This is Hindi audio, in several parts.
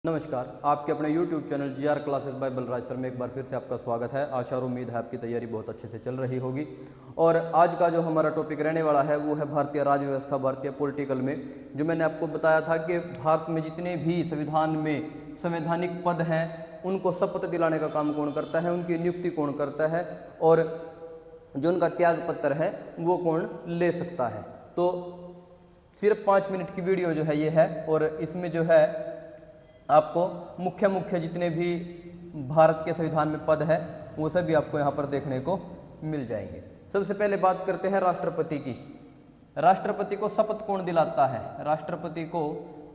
नमस्कार, आपके अपने YouTube channel GR classes bye Balraj sir में एक बार फिर से आपका स्वागत है। आशा और उम्मीद है आपकी तैयारी बहुत अच्छे से चल रही होगी। और आज का जो हमारा टॉपिक रहने वाला है वो है भारतीय राज्य व्यवस्था, भारतीय पॉलिटिकल में। जो मैंने आपको बताया था कि भारत में जितने भी संविधान में संवैधानिक पद हैं उनको शपथ दिलाने का काम कौन करता है, उनकी नियुक्ति कौन करता है और जो उनका त्याग पत्र है वो कौन ले सकता है। तो सिर्फ 5 मिनट की वीडियो जो है ये है और इसमें जो है आपको मुख्य मुख्य जितने भी भारत के संविधान में पद है वो सभी आपको यहाँ पर देखने को मिल जाएंगे। सबसे पहले बात करते हैं राष्ट्रपति की। राष्ट्रपति को शपथ कौन दिलाता है? राष्ट्रपति को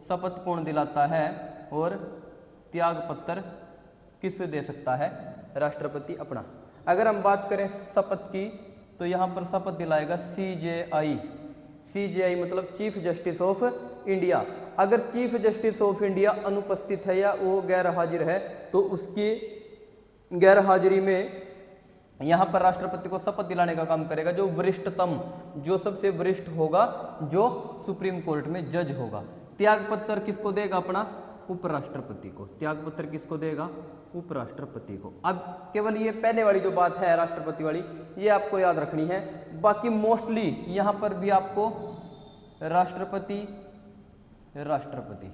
शपथ कौन दिलाता है और त्याग पत्र किससे दे सकता है? राष्ट्रपति अपना। अगर हम बात करें शपथ की तो यहाँ पर शपथ दिलाएगा CJI। CJI मतलब चीफ जस्टिस ऑफ इंडिया। अगर चीफ जस्टिस ऑफ इंडिया अनुपस्थित है या वो गैर हाजिर है तो उसकी गैर हाजिरी में यहाँ पर राष्ट्रपति को शपथ दिलाने का काम करेगा जो वरिष्ठतम, जो सबसे वरिष्ठ होगा, जो सुप्रीम कोर्ट में जज होगा। त्याग पत्र किसको देगा? अपना उपराष्ट्रपति को। त्याग पत्र किसको देगा? उपराष्ट्रपति को। अब केवल ये पहले वाली जो बात है राष्ट्रपति वाली, ये आपको याद रखनी है। बाकी मोस्टली यहाँ पर भी आपको राष्ट्रपति राष्ट्रपति।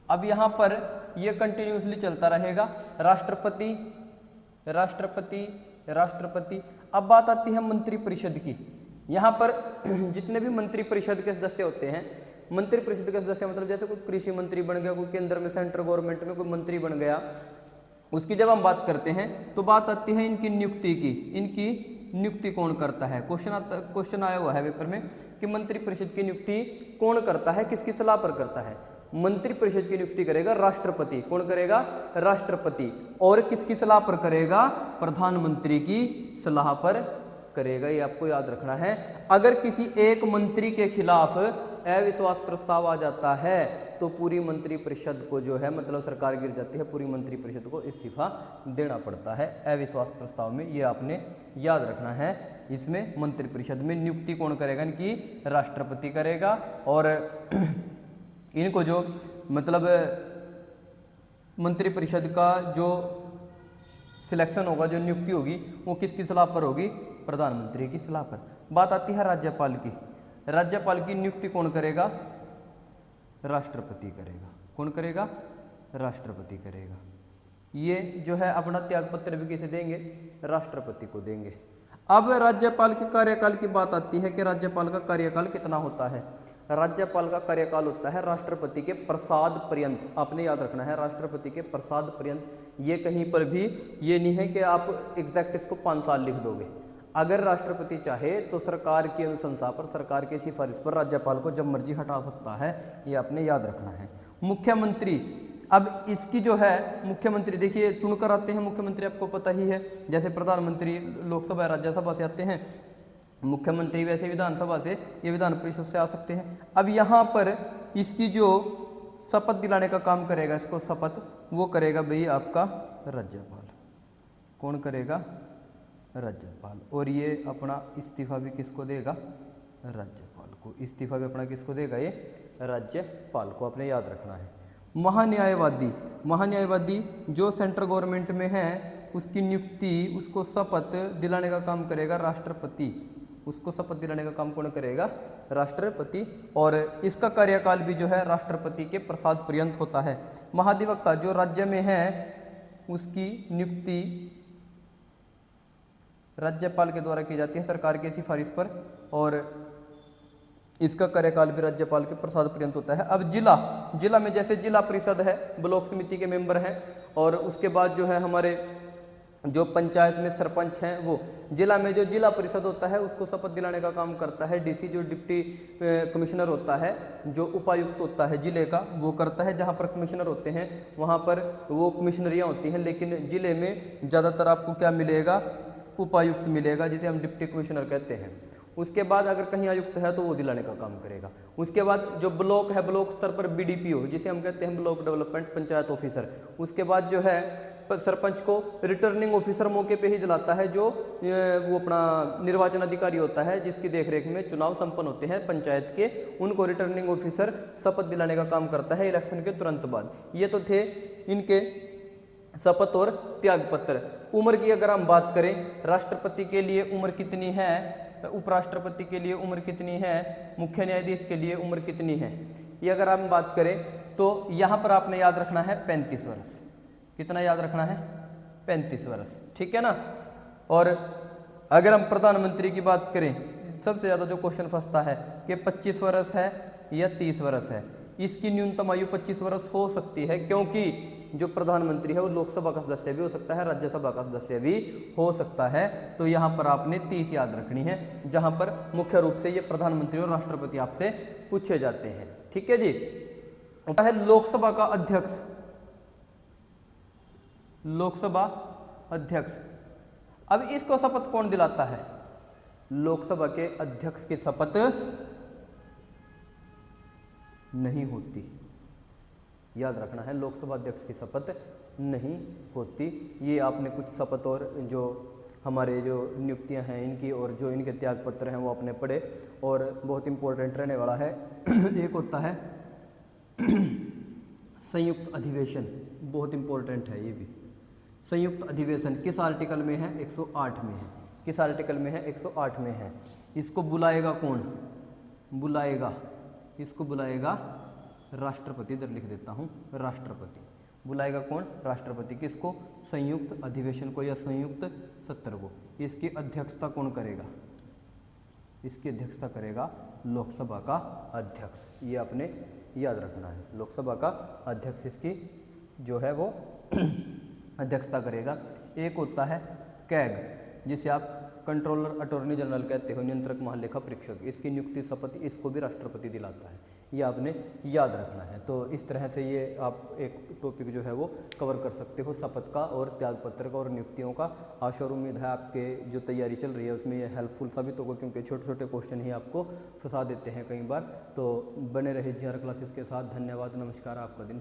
अब यहाँ पर ये कंटिन्यूसली चलता रहेगा, राष्ट्रपति राष्ट्रपति राष्ट्रपति। अब बात आती है मंत्रिपरिषद की। यहाँ पर जितने भी मंत्रिपरिषद के सदस्य होते हैं, मंत्रिपरिषद के सदस्य मतलब जैसे कोई कृषि मंत्री बन गया, कोई केंद्र में सेंट्रल गवर्नमेंट में कोई मंत्री बन गया, उसकी जब हम बात करते हैं तो बात आती है इनकी नियुक्ति की। इनकी नियुक्ति कौन करता है? क्वेश्चन आया हुआ है पेपर में कि मंत्रिपरिषद की नियुक्ति कौन करता है, किसकी सलाह पर करता है? मंत्रिपरिषद की नियुक्ति करेगा राष्ट्रपति। कौन करेगा? राष्ट्रपति। और किसकी सलाह पर करेगा? प्रधानमंत्री की सलाह पर करेगा। ये आपको याद रखना है। अगर किसी एक मंत्री के खिलाफ अविश्वास प्रस्ताव आ जाता है तो पूरी मंत्रिपरिषद को जो है मतलब सरकार गिर जाती है, पूरी मंत्रिपरिषद को इस्तीफा देना पड़ता है अविश्वास प्रस्ताव में। ये आपने याद रखना है। इसमें मंत्रिपरिषद में नियुक्ति कौन करेगा? इनकी राष्ट्रपति करेगा। और इनको जो मतलब मंत्रिपरिषद का जो सिलेक्शन होगा, जो नियुक्ति होगी, वो किसकी सलाह पर होगी? प्रधानमंत्री की सलाह पर। बात आती है राज्यपाल की। राज्यपाल की नियुक्ति कौन करेगा? राष्ट्रपति करेगा। कौन करेगा? राष्ट्रपति करेगा। ये जो है अपना त्याग पत्र भी किसे देंगे? राष्ट्रपति को देंगे। अब राज्यपाल के कार्यकाल की बात आती है कि राज्यपाल का कार्यकाल कितना होता है। राज्यपाल का कार्यकाल होता है राष्ट्रपति के प्रसाद पर्यंत। आपने याद रखना है, राष्ट्रपति के प्रसाद पर्यंत। ये कहीं पर भी ये नहीं है कि आप एग्जैक्ट इसको 5 साल लिख दोगे। अगर राष्ट्रपति चाहे तो सरकार की अनुशंसा पर, सरकार की सिफारिश पर राज्यपाल को जब मर्जी हटा सकता है। ये आपने याद रखना है। मुख्यमंत्री, अब इसकी जो है मुख्यमंत्री देखिए चुनकर आते हैं मुख्यमंत्री, आपको पता ही है। जैसे प्रधानमंत्री लोकसभा राज्यसभा से आते हैं, मुख्यमंत्री वैसे विधानसभा से, ये विधान परिषद से आ सकते हैं। अब यहाँ पर इसकी जो शपथ दिलाने का काम करेगा, इसको शपथ वो करेगा भाई आपका राज्यपाल। कौन करेगा? राज्यपाल। और ये अपना इस्तीफा भी किसको देगा? राज्यपाल को। इस्तीफा भी अपना किसको देगा? ये राज्यपाल को। आपने याद रखना है। महान्यायवादी, महान्यायवादी जो सेंट्रल गवर्नमेंट में है उसकी नियुक्ति, उसको शपथ दिलाने का काम करेगा राष्ट्रपति। उसको शपथ दिलाने का काम कौन करेगा? राष्ट्रपति। और इसका कार्यकाल भी जो है राष्ट्रपति के प्रसाद पर्यंत होता है। महाधिवक्ता जो राज्य में है उसकी नियुक्ति राज्यपाल के द्वारा की जाती है सरकार की सिफारिश पर, और इसका कार्यकाल भी राज्यपाल के प्रसाद पर्यंत होता है। अब जिला में जैसे जिला परिषद है, ब्लॉक समिति के मेंबर हैं, और उसके बाद जो है हमारे जो पंचायत में सरपंच हैं, वो जिला में जो जिला परिषद होता है उसको शपथ दिलाने का काम करता है डीसी, जो डिप्टी कमिश्नर होता है, जो उपायुक्त होता है जिले का, वो करता है। जहाँ पर कमिश्नर होते हैं वहाँ पर वो कमिश्नरियाँ होती हैं, लेकिन जिले में ज़्यादातर आपको क्या मिलेगा? उपायुक्त मिलेगा, जिसे हम डिप्टी कमिश्नर कहते हैं। उसके बाद अगर कहीं आयुक्त है तो वो दिलाने का काम करेगा। उसके बाद जो ब्लॉक है, ब्लॉक स्तर पर BDPO जिसे हम कहते हैं ब्लॉक डेवलपमेंट पंचायत ऑफिसर। उसके बाद जो है सरपंच को रिटर्निंग ऑफिसर मौके पे ही दिलाता है, जो वो अपना निर्वाचन अधिकारी होता है जिसकी देखरेख में चुनाव संपन्न होते हैं पंचायत के, उनको रिटर्निंग ऑफिसर शपथ दिलाने का काम करता है इलेक्शन के तुरंत बाद। ये तो थे इनके शपथ और त्याग पत्र। उम्र की अगर हम बात करें, राष्ट्रपति के लिए उम्र कितनी है, उपराष्ट्रपति के लिए उम्र कितनी है, मुख्य न्यायाधीश के लिए उम्र कितनी है, ये अगर हम बात करें तो यहाँ पर आपने याद रखना है 35 वर्ष। कितना याद रखना है? 35 वर्ष, ठीक है ना। और अगर हम प्रधानमंत्री की बात करें, सबसे ज़्यादा जो क्वेश्चन फंसता है कि 25 वर्ष है या 30 वर्ष है। इसकी न्यूनतम आयु 25 वर्ष हो सकती है, क्योंकि जो प्रधानमंत्री है वो लोकसभा का सदस्य भी हो सकता है, राज्यसभा का सदस्य भी हो सकता है। तो यहाँ पर आपने 30 याद रखनी है, जहाँ पर मुख्य रूप से ये प्रधानमंत्री और राष्ट्रपति आपसे पूछे जाते हैं, ठीक है जी। है लोकसभा का अध्यक्ष, लोकसभा अध्यक्ष। अब इसको शपथ कौन दिलाता है? लोकसभा के अध्यक्ष की शपथ नहीं होती, याद रखना है, लोकसभा अध्यक्ष की शपथ नहीं होती। ये आपने कुछ शपथ और जो हमारे जो नियुक्तियां हैं इनकी और जो इनके त्याग पत्र हैं वो आपने पढ़े, और बहुत इंपॉर्टेंट रहने वाला है। एक होता है संयुक्त अधिवेशन, बहुत इंपॉर्टेंट है ये भी। संयुक्त अधिवेशन किस आर्टिकल में है? 108 में है। किस आर्टिकल में है? 108 में है। इसको बुलाएगा कौन? बुलाएगा, इसको बुलाएगा राष्ट्रपति। इधर लिख देता हूँ, राष्ट्रपति बुलाएगा। कौन? राष्ट्रपति। किसको? संयुक्त अधिवेशन को या संयुक्त सत्र को। इसकी अध्यक्षता कौन करेगा? इसकी अध्यक्षता करेगा लोकसभा का अध्यक्ष। ये आपने याद रखना है, लोकसभा का अध्यक्ष इसकी जो है वो अध्यक्षता करेगा। एक होता है कैग, जिसे आप कंट्रोलर अटॉर्नी जनरल कहते हो, नियंत्रक महालेखा परीक्षक। इसकी नियुक्ति शपथ इसको भी राष्ट्रपति दिलाता है, ये आपने याद रखना है। तो इस तरह से ये आप एक टॉपिक जो है वो कवर कर सकते हो, शपथ का और त्यागपत्र का और नियुक्तियों का। आशा और उम्मीद है आपके जो तैयारी चल रही है उसमें ये हेल्पफुल साबित होगा, क्योंकि छोटे छोटे क्वेश्चन ही आपको फंसा देते हैं कई बार। तो बने रहे GR क्लासेस के साथ। धन्यवाद, नमस्कार, आपका दिन